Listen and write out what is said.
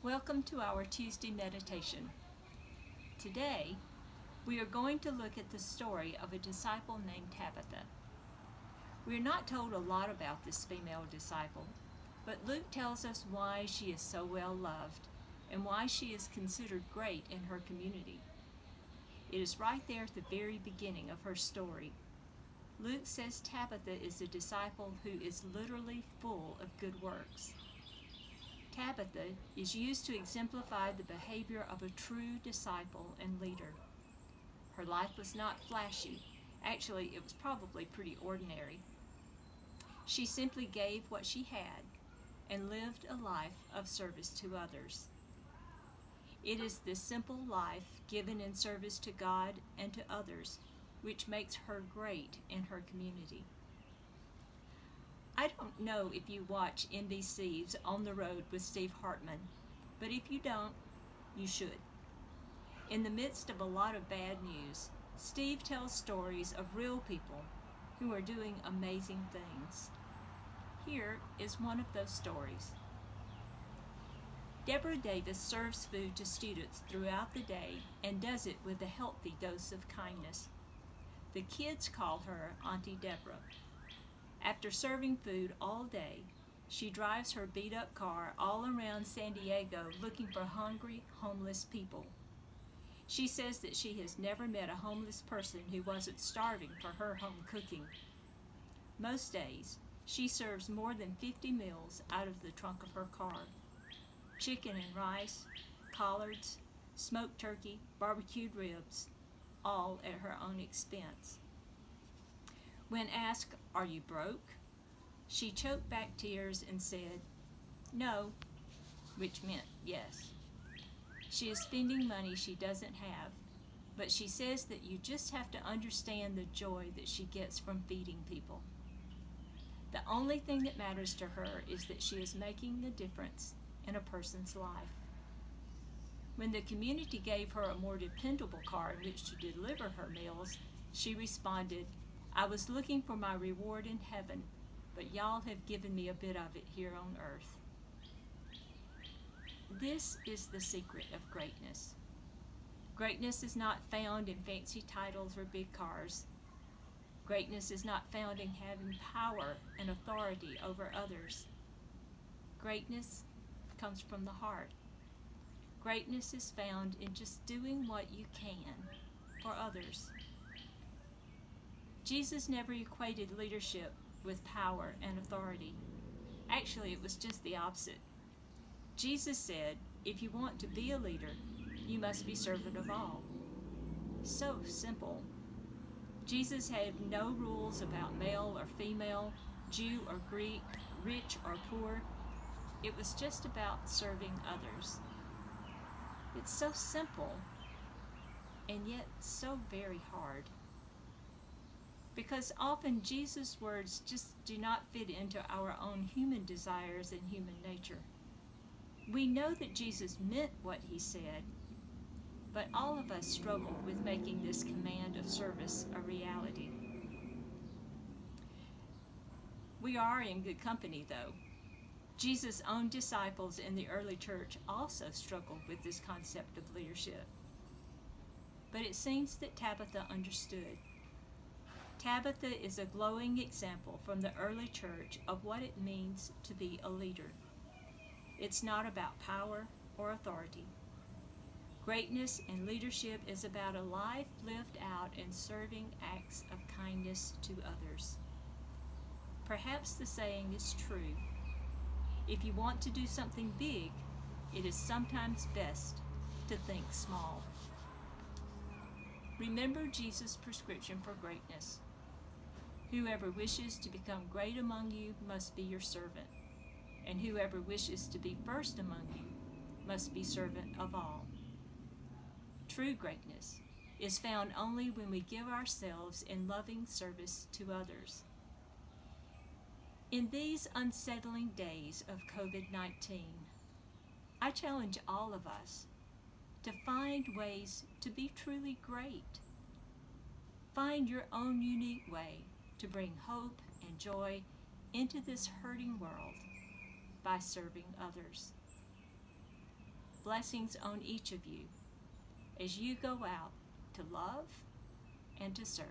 Welcome to our Tuesday meditation. Today, we are going to look at the story of a disciple named Tabitha. We are not told a lot about this female disciple, but Luke tells us why she is so well loved and why she is considered great in her community. It is right there at the very beginning of her story. Luke says Tabitha is a disciple who is literally full of good works. Tabitha is used to exemplify the behavior of a true disciple and leader. Her life was not flashy. Actually, it was probably pretty ordinary. She simply gave what she had and lived a life of service to others. It is this simple life given in service to God and to others which makes her great in her community. I don't know if you watch NBC's On the Road with Steve Hartman, but if you don't, you should. In the midst of a lot of bad news, Steve tells stories of real people who are doing amazing things. Here is one of those stories. Deborah Davis serves food to students throughout the day and does it with a healthy dose of kindness. The kids call her Auntie Deborah. After serving food all day, she drives her beat-up car all around San Diego looking for hungry, homeless people. She says that she has never met a homeless person who wasn't starving for her home cooking. Most days, she serves more than 50 meals out of the trunk of her car. Chicken and rice, collards, smoked turkey, barbecued ribs, all at her own expense. When asked, "Are you broke?" she choked back tears and said, "No," which meant yes. She is spending money she doesn't have, but she says that you just have to understand the joy that she gets from feeding people. The only thing that matters to her is that she is making a difference in a person's life. When the community gave her a more dependable car in which to deliver her meals, she responded, "I was looking for my reward in heaven, but y'all have given me a bit of it here on earth." This is the secret of greatness. Greatness is not found in fancy titles or big cars. Greatness is not found in having power and authority over others. Greatness comes from the heart. Greatness is found in just doing what you can for others. Jesus never equated leadership with power and authority. Actually, it was just the opposite. Jesus said, if you want to be a leader, you must be servant of all. So simple. Jesus had no rules about male or female, Jew or Greek, rich or poor. It was just about serving others. It's so simple, and yet so very hard. Because often Jesus' words just do not fit into our own human desires and human nature. We know that Jesus meant what he said, but all of us struggle with making this command of service a reality. We are in good company, though. Jesus' own disciples in the early church also struggled with this concept of leadership. But it seems that Tabitha understood. Tabitha is a glowing example from the early church of what it means to be a leader. It's not about power or authority. Greatness and leadership is about a life lived out in serving acts of kindness to others. Perhaps the saying is true. If you want to do something big, it is sometimes best to think small. Remember Jesus' prescription for greatness. Whoever wishes to become great among you must be your servant, and whoever wishes to be first among you must be servant of all. True greatness is found only when we give ourselves in loving service to others. In these unsettling days of COVID-19, I challenge all of us to find ways to be truly great. Find your own unique way to bring hope and joy into this hurting world by serving others. blessings on each of you as you go out to love and to serve.